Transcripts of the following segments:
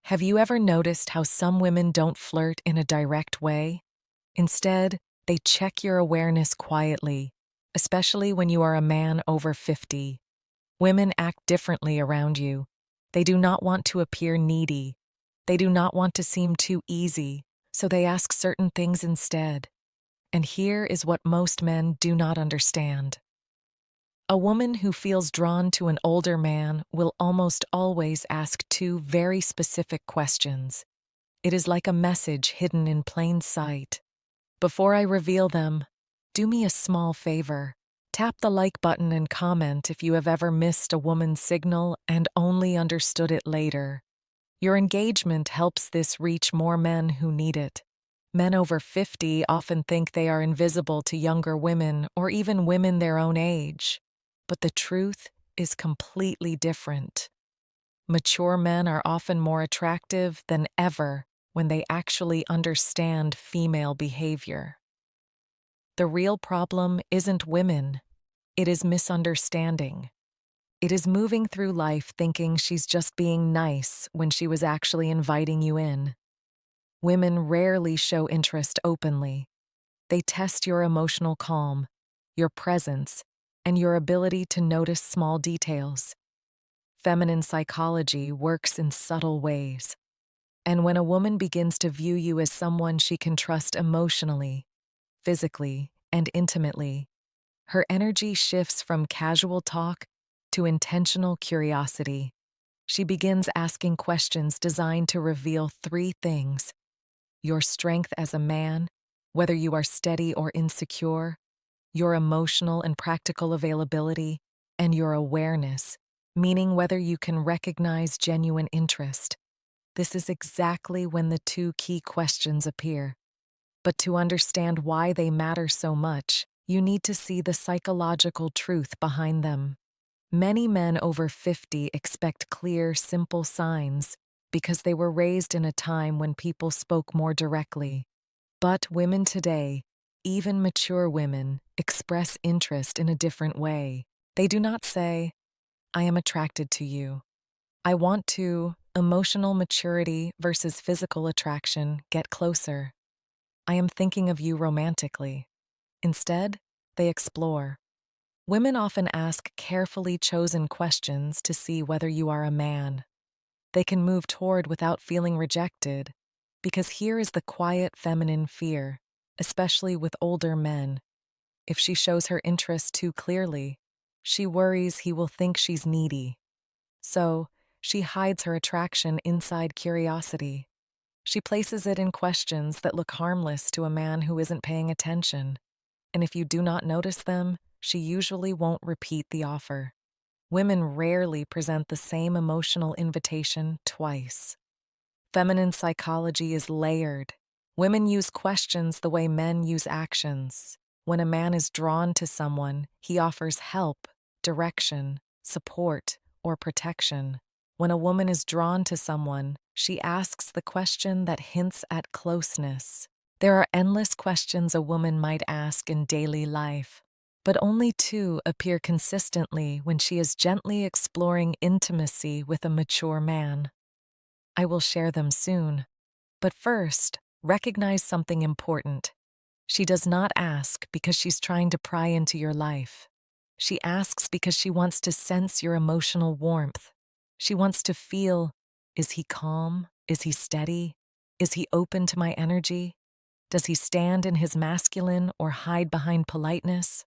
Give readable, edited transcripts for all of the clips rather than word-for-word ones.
Have you ever noticed how some women don't flirt in a direct way? Instead, they check your awareness quietly, especially when you are a man over 50. Women act differently around you. They do not want to appear needy. They do not want to seem too easy, so they ask certain things instead. And here is what most men do not understand. A woman who feels drawn to an older man will almost always ask two very specific questions. It is like a message hidden in plain sight. Before I reveal them, do me a small favor. Tap the like button and comment if you have ever missed a woman's signal and only understood it later. Your engagement helps this reach more men who need it. Men over 50 often think they are invisible to younger women or even women their own age. But the truth is completely different. Mature men are often more attractive than ever when they actually understand female behavior. The real problem isn't women, it is misunderstanding. It is moving through life thinking she's just being nice when she was actually inviting you in. Women rarely show interest openly. They test your emotional calm, your presence, and your ability to notice small details. Feminine psychology works in subtle ways. And when a woman begins to view you as someone she can trust emotionally, physically, and intimately, her energy shifts from casual talk to intentional curiosity. She begins asking questions designed to reveal three things: your strength as a man, whether you are steady or insecure, your emotional and practical availability, and your awareness, meaning whether you can recognize genuine interest. This is exactly when the two key questions appear. But to understand why they matter so much, you need to see the psychological truth behind them. Many men over 50 expect clear, simple signs because they were raised in a time when people spoke more directly. But women today, even mature women, express interest in a different way. They do not say, "I am attracted to you. I want to." Emotional maturity versus physical attraction get closer. "I am thinking of you romantically." Instead, they explore. Women often ask carefully chosen questions to see whether you are a man they can move toward without feeling rejected, because here is the quiet feminine fear, especially with older men. If she shows her interest too clearly, she worries he will think she's needy. So, she hides her attraction inside curiosity. She places it in questions that look harmless to a man who isn't paying attention. And if you do not notice them, she usually won't repeat the offer. Women rarely present the same emotional invitation twice. Feminine psychology is layered. Women use questions the way men use actions. When a man is drawn to someone, he offers help, direction, support, or protection. When a woman is drawn to someone, she asks the question that hints at closeness. There are endless questions a woman might ask in daily life, but only two appear consistently when she is gently exploring intimacy with a mature man. I will share them soon. But first, recognize something important. She does not ask because she's trying to pry into your life. She asks because she wants to sense your emotional warmth. She wants to feel, is he calm? Is he steady? Is he open to my energy? Does he stand in his masculine or hide behind politeness?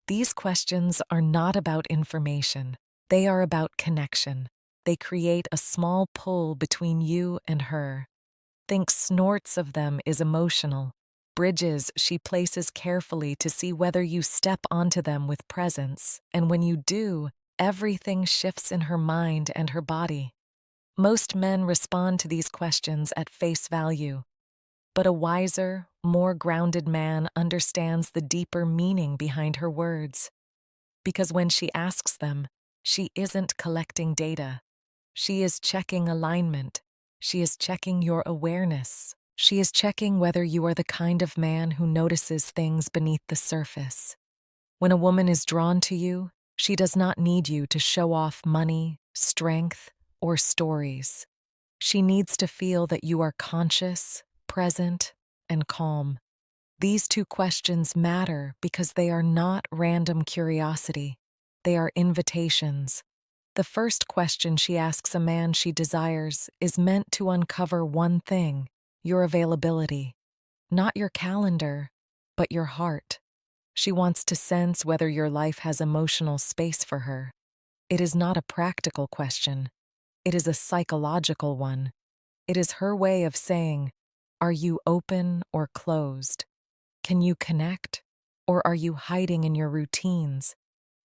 These questions are not about information. They are about connection. They create a small pull between you and her. Think snorts of them is emotional. Bridges she places carefully to see whether you step onto them with presence, and when you do, everything shifts in her mind and her body. Most men respond to these questions at face value, but a wiser, more grounded man understands the deeper meaning behind her words. Because when she asks them, she isn't collecting data. She is checking alignment. She is checking your awareness. She is checking whether you are the kind of man who notices things beneath the surface. When a woman is drawn to you, she does not need you to show off money, strength, or stories. She needs to feel that you are conscious, present, and calm. These two questions matter because they are not random curiosity. They are invitations. The first question she asks a man she desires is meant to uncover one thing: your availability. Not your calendar, but your heart. She wants to sense whether your life has emotional space for her. It is not a practical question. It is a psychological one. It is her way of saying, are you open or closed? Can you connect? Or are you hiding in your routines?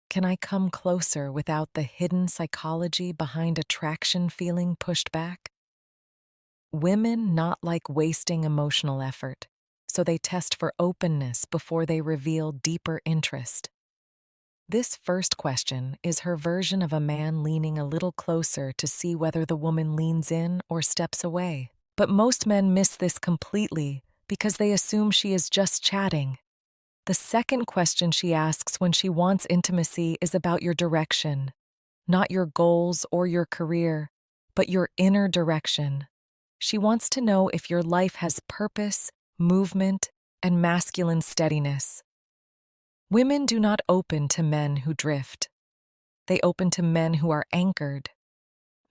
Can I come closer without the hidden psychology behind attraction feeling pushed back? Women not like wasting emotional effort, so they test for openness before they reveal deeper interest. This first question is her version of a man leaning a little closer to see whether the woman leans in or steps away. But most men miss this completely because they assume she is just chatting. The second question she asks when she wants intimacy is about your direction, not your goals or your career, but your inner direction. She wants to know if your life has purpose, movement, and masculine steadiness. Women do not open to men who drift. They open to men who are anchored,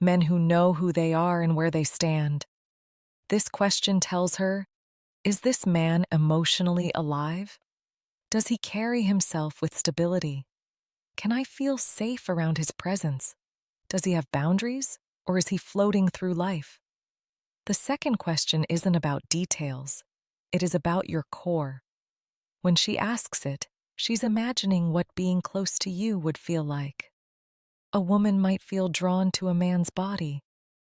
men who know who they are and where they stand. This question tells her, is this man emotionally alive? Does he carry himself with stability? Can I feel safe around his presence? Does he have boundaries, or is he floating through life? The second question isn't about details. It is about your core. When she asks it, she's imagining what being close to you would feel like. A woman might feel drawn to a man's body,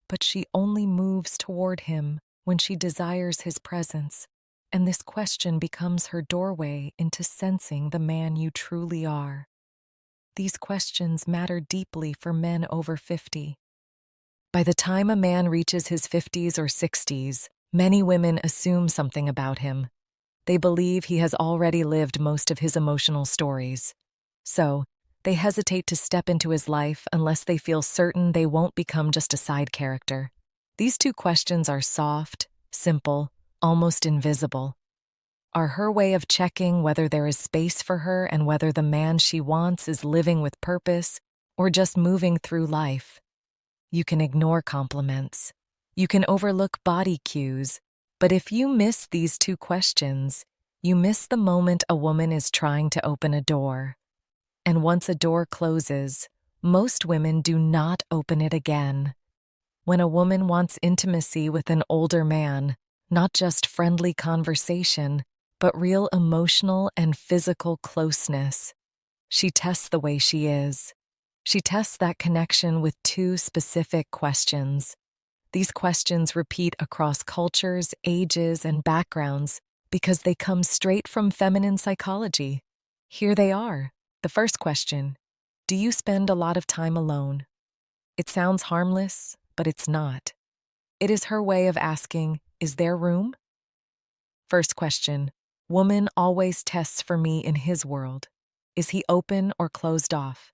but she only moves toward him when she desires his presence, and this question becomes her doorway into sensing the man you truly are. These questions matter deeply for men over 50. By the time a man reaches his 50s or 60s, many women assume something about him. They believe he has already lived most of his emotional stories. So, they hesitate to step into his life unless they feel certain they won't become just a side character. These two questions are soft, simple, almost invisible. Are her way of checking whether there is space for her and whether the man she wants is living with purpose or just moving through life. You can ignore compliments. You can overlook body cues. But if you miss these two questions, you miss the moment a woman is trying to open a door. And once a door closes, most women do not open it again. When a woman wants intimacy with an older man, not just friendly conversation, but real emotional and physical closeness, she tests the way she is. She tests that connection with two specific questions. These questions repeat across cultures, ages, and backgrounds because they come straight from feminine psychology. Here they are. The first question: do you spend a lot of time alone? It sounds harmless, but it's not. It is her way of asking, is there room? First question: woman always tests for me in his world. Is he open or closed off?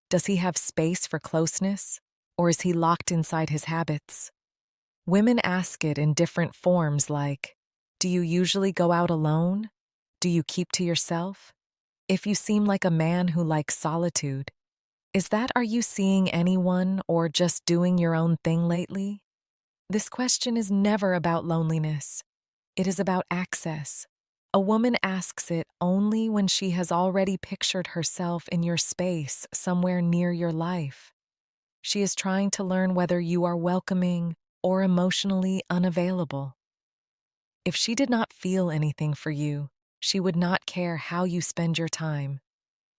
Does he have space for closeness, or is he locked inside his habits? Women ask it in different forms like, do you usually go out alone? Do you keep to yourself? If you seem like a man who likes solitude, is that are you seeing anyone or just doing your own thing lately? This question is never about loneliness. It is about access. A woman asks it only when she has already pictured herself in your space somewhere near your life. She is trying to learn whether you are welcoming or emotionally unavailable. If she did not feel anything for you, she would not care how you spend your time.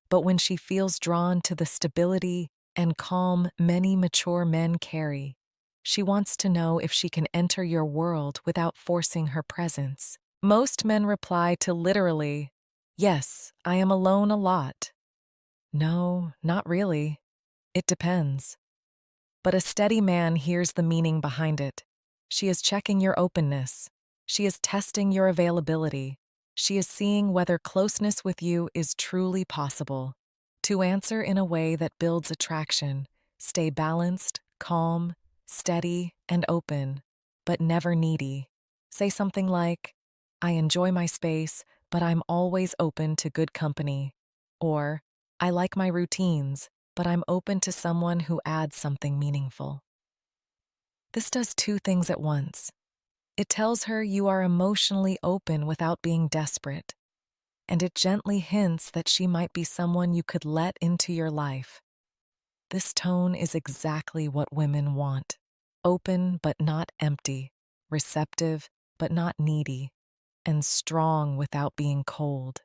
But when she feels drawn to the stability and calm many mature men carry, she wants to know if she can enter your world without forcing her presence. Most men reply to literally, yes, I am alone a lot. No, not really. It depends. But a steady man hears the meaning behind it. She is checking your openness. She is testing your availability. She is seeing whether closeness with you is truly possible. To answer in a way that builds attraction, stay balanced, calm, steady and open, but never needy. Say something like, I enjoy my space, but I'm always open to good company. Or, I like my routines, but I'm open to someone who adds something meaningful. This does two things at once. It tells her you are emotionally open without being desperate, and it gently hints that she might be someone you could let into your life. This tone is exactly what women want: open but not empty, receptive but not needy, and strong without being cold.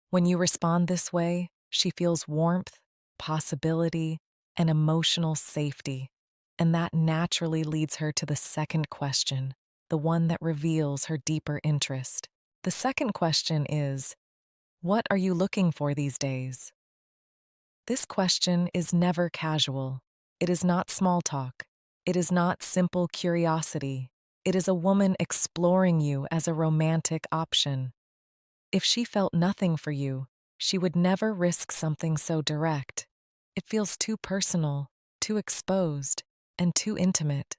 When you respond this way, she feels warmth, possibility, and emotional safety, and that naturally leads her to the second question, the one that reveals her deeper interest. The second question is, what are you looking for these days? This question is never casual. It is not small talk. It is not simple curiosity. It is a woman exploring you as a romantic option. If she felt nothing for you, she would never risk something so direct. It feels too personal, too exposed, and too intimate.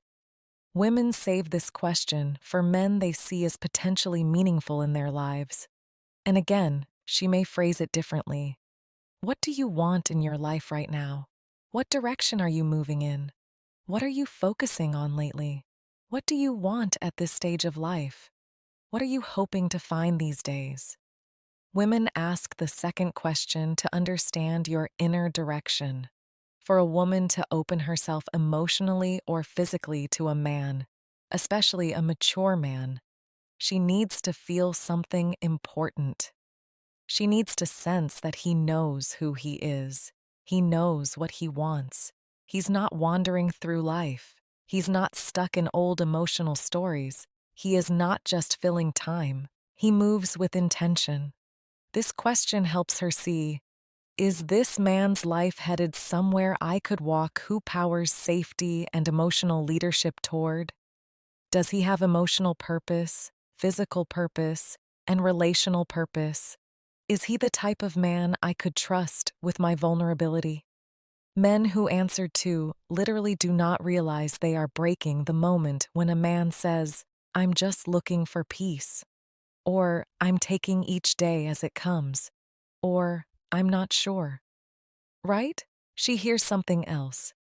Women save this question for men they see as potentially meaningful in their lives. And again, she may phrase it differently. What do you want in your life right now? What direction are you moving in? What are you focusing on lately? What do you want at this stage of life? What are you hoping to find these days? Women ask the second question to understand your inner direction. For a woman to open herself emotionally or physically to a man, especially a mature man, she needs to feel something important. She needs to sense that he knows who he is. He knows what he wants. He's not wandering through life. He's not stuck in old emotional stories. He is not just filling time. He moves with intention. This question helps her see, is this man's life headed somewhere I could walk? Who powers safety and emotional leadership toward? Does he have emotional purpose, physical purpose, and relational purpose? Is he the type of man I could trust with my vulnerability? Men who answer to literally do not realize they are breaking the moment when a man says, I'm just looking for peace, or I'm taking each day as it comes, or I'm not sure. Right? She hears something else.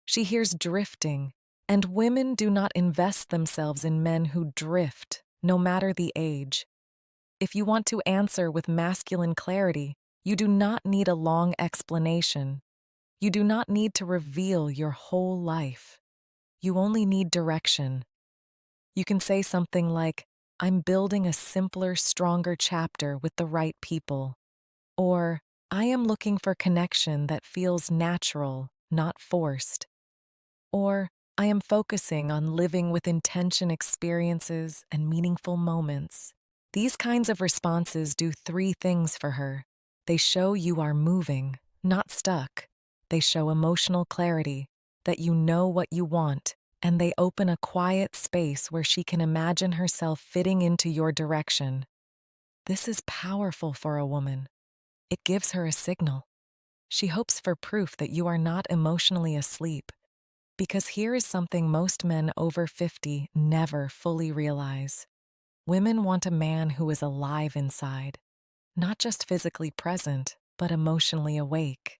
She hears drifting, and women do not invest themselves in men who drift, no matter the age. If you want to answer with masculine clarity, you do not need a long explanation. You do not need to reveal your whole life. You only need direction. You can say something like, I'm building a simpler, stronger chapter with the right people. Or, I am looking for connection that feels natural, not forced. Or, I am focusing on living with intention experiences and meaningful moments. These kinds of responses do three things for her. They show you are moving, not stuck. They show emotional clarity, that you know what you want, and they open a quiet space where she can imagine herself fitting into your direction. This is powerful for a woman. It gives her a signal. She hopes for proof that you are not emotionally asleep. Because here is something most men over 50 never fully realize. Women want a man who is alive inside, not just physically present, but emotionally awake.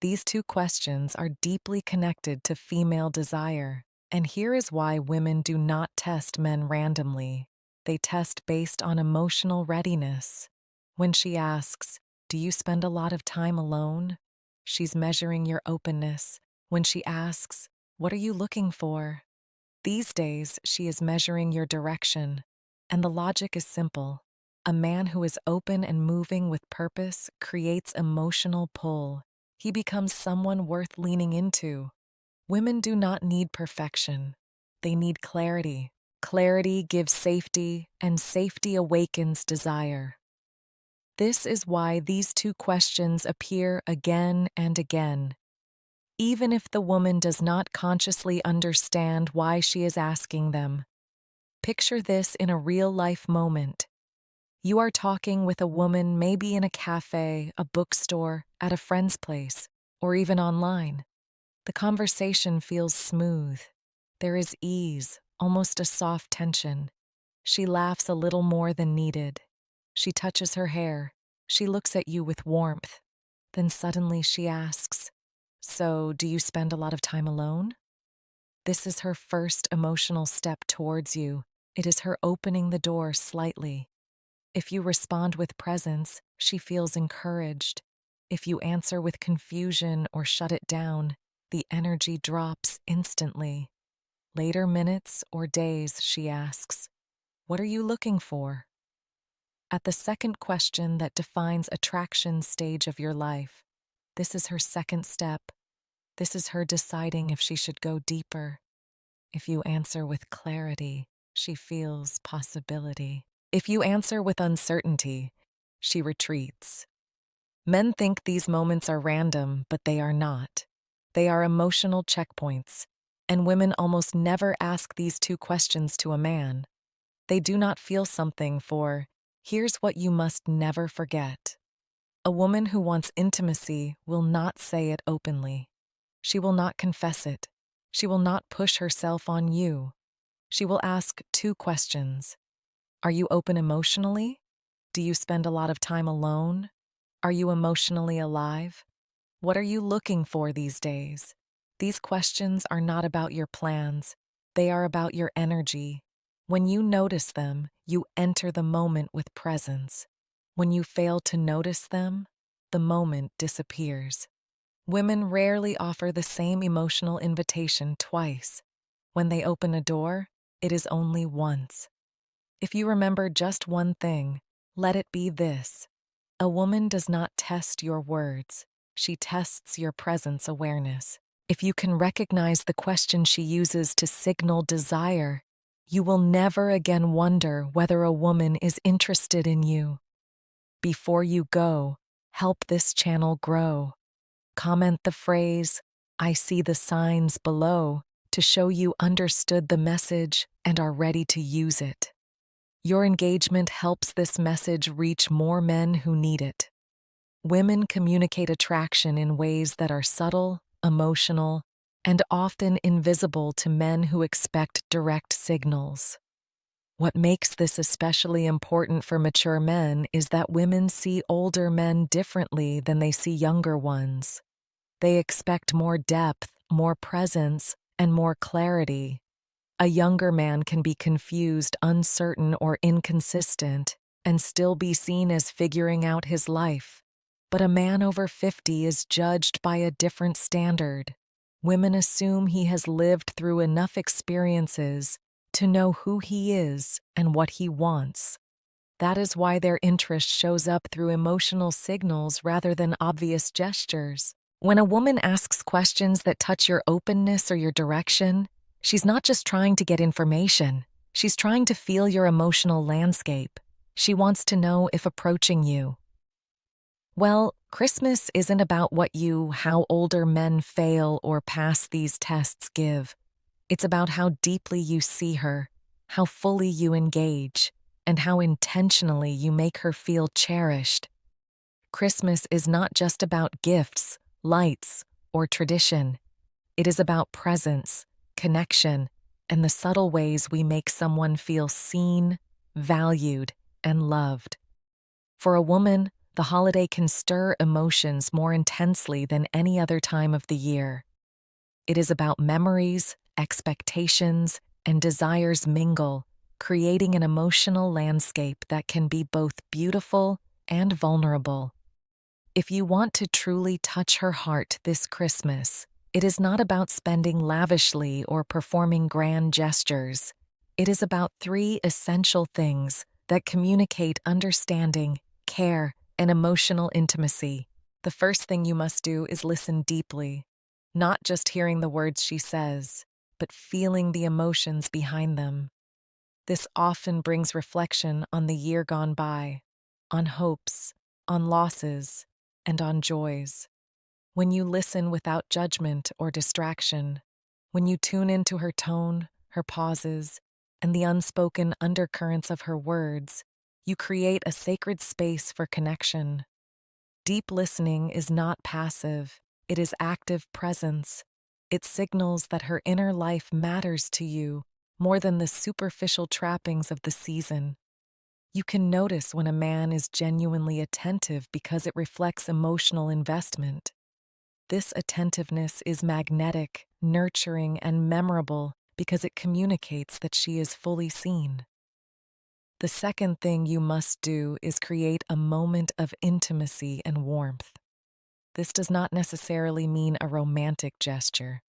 These two questions are deeply connected to female desire, and here is why women do not test men randomly. They test based on emotional readiness. When she asks, do you spend a lot of time alone? She's measuring your openness. When she asks, what are you looking for? These days, she is measuring your direction. And the logic is simple. A man who is open and moving with purpose creates emotional pull. He becomes someone worth leaning into. Women do not need perfection. They need clarity. Clarity gives safety, and safety awakens desire. This is why these two questions appear again and again. Even if the woman does not consciously understand why she is asking them. Picture this in a real-life moment. You are talking with a woman maybe in a cafe, a bookstore, at a friend's place, or even online. The conversation feels smooth. There is ease, almost a soft tension. She laughs a little more than needed. She touches her hair. She looks at you with warmth. Then suddenly she asks, "So, do you spend a lot of time alone?" This is her first emotional step towards you. It is her opening the door slightly. If you respond with presence, she feels encouraged. If you answer with confusion or shut it down, the energy drops instantly. Later minutes or days, she asks, "What are you looking for?" At the second question that defines attraction stage of your life, this is her second step. This is her deciding if she should go deeper. If you answer with clarity, she feels possibility. If you answer with uncertainty, she retreats. Men think these moments are random, but they are not. They are emotional checkpoints, and women almost never ask these two questions to a man. They do not feel something for, "Here's what you must never forget." A woman who wants intimacy will not say it openly. She will not confess it. She will not push herself on you. She will ask two questions. Are you open emotionally? Do you spend a lot of time alone? Are you emotionally alive? What are you looking for these days? These questions are not about your plans. They are about your energy. When you notice them, you enter the moment with presence. When you fail to notice them, the moment disappears. Women rarely offer the same emotional invitation twice. When they open a door, it is only once. If you remember just one thing, let it be this. A woman does not test your words. She tests your presence awareness. If you can recognize the question she uses to signal desire, you will never again wonder whether a woman is interested in you. Before you go, help this channel grow. Comment the phrase, "I see the signs below," to show you understood the message and are ready to use it. Your engagement helps this message reach more men who need it. Women communicate attraction in ways that are subtle, emotional, and often invisible to men who expect direct signals. What makes this especially important for mature men is that women see older men differently than they see younger ones. They expect more depth, more presence, and more clarity. A younger man can be confused, uncertain, or inconsistent, and still be seen as figuring out his life. But a man over 50 is judged by a different standard. Women assume he has lived through enough experiences to know who he is and what he wants. That is why their interest shows up through emotional signals rather than obvious gestures. When a woman asks questions that touch your openness or your direction, she's not just trying to get information. She's trying to feel your emotional landscape. She wants to know if approaching you. Well, Christmas isn't about how older men fail or pass these tests give. It's about how deeply you see her, how fully you engage, and how intentionally you make her feel cherished. Christmas is not just about gifts, lights, or tradition. It is about presence, connection, and the subtle ways we make someone feel seen, valued, and loved. For a woman, the holiday can stir emotions more intensely than any other time of the year. It is about memories, expectations, and desires mingle, creating an emotional landscape that can be both beautiful and vulnerable. If you want to truly touch her heart this Christmas, it is not about spending lavishly or performing grand gestures. It is about three essential things that communicate understanding, care, and emotional intimacy. The first thing you must do is listen deeply, not just hearing the words she says, but feeling the emotions behind them. This often brings reflection on the year gone by, on hopes, on losses, and on joys. When you listen without judgment or distraction, when you tune into her tone, her pauses, and the unspoken undercurrents of her words, you create a sacred space for connection. Deep listening is not passive, it is active presence. It signals that her inner life matters to you more than the superficial trappings of the season. You can notice when a man is genuinely attentive because it reflects emotional investment. This attentiveness is magnetic, nurturing, and memorable because it communicates that she is fully seen. The second thing you must do is create a moment of intimacy and warmth. This does not necessarily mean a romantic gesture,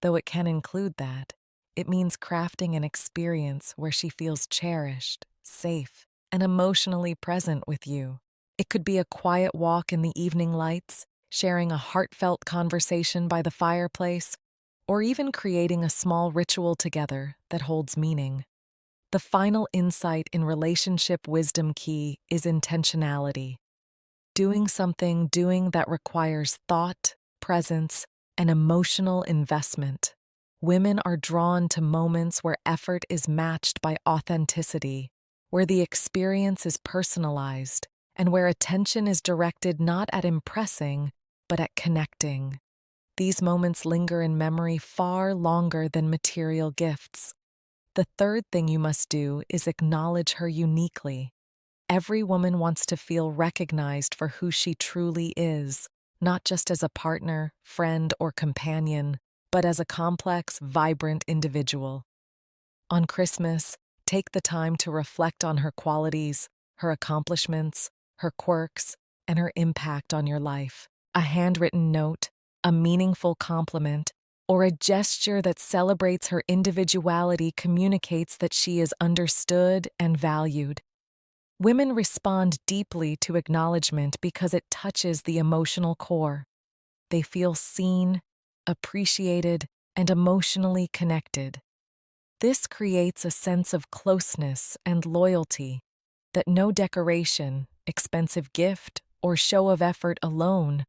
though it can include that. It means crafting an experience where she feels cherished, safe, and emotionally present with you. It could be a quiet walk in the evening lights, sharing a heartfelt conversation by the fireplace, or even creating a small ritual together that holds meaning. The final insight in relationship wisdom key is intentionality. Doing that requires thought, presence, and emotional investment. Women are drawn to moments where effort is matched by authenticity, where the experience is personalized, and where attention is directed not at impressing, but at connecting. These moments linger in memory far longer than material gifts. The third thing you must do is acknowledge her uniquely. Every woman wants to feel recognized for who she truly is, not just as a partner, friend, or companion, but as a complex, vibrant individual. On Christmas, take the time to reflect on her qualities, her accomplishments, her quirks, and her impact on your life. A handwritten note, a meaningful compliment, or a gesture that celebrates her individuality communicates that she is understood and valued. Women respond deeply to acknowledgement because it touches the emotional core. They feel seen, appreciated, and emotionally connected. This creates a sense of closeness and loyalty that no decoration, expensive gift, or show of effort alone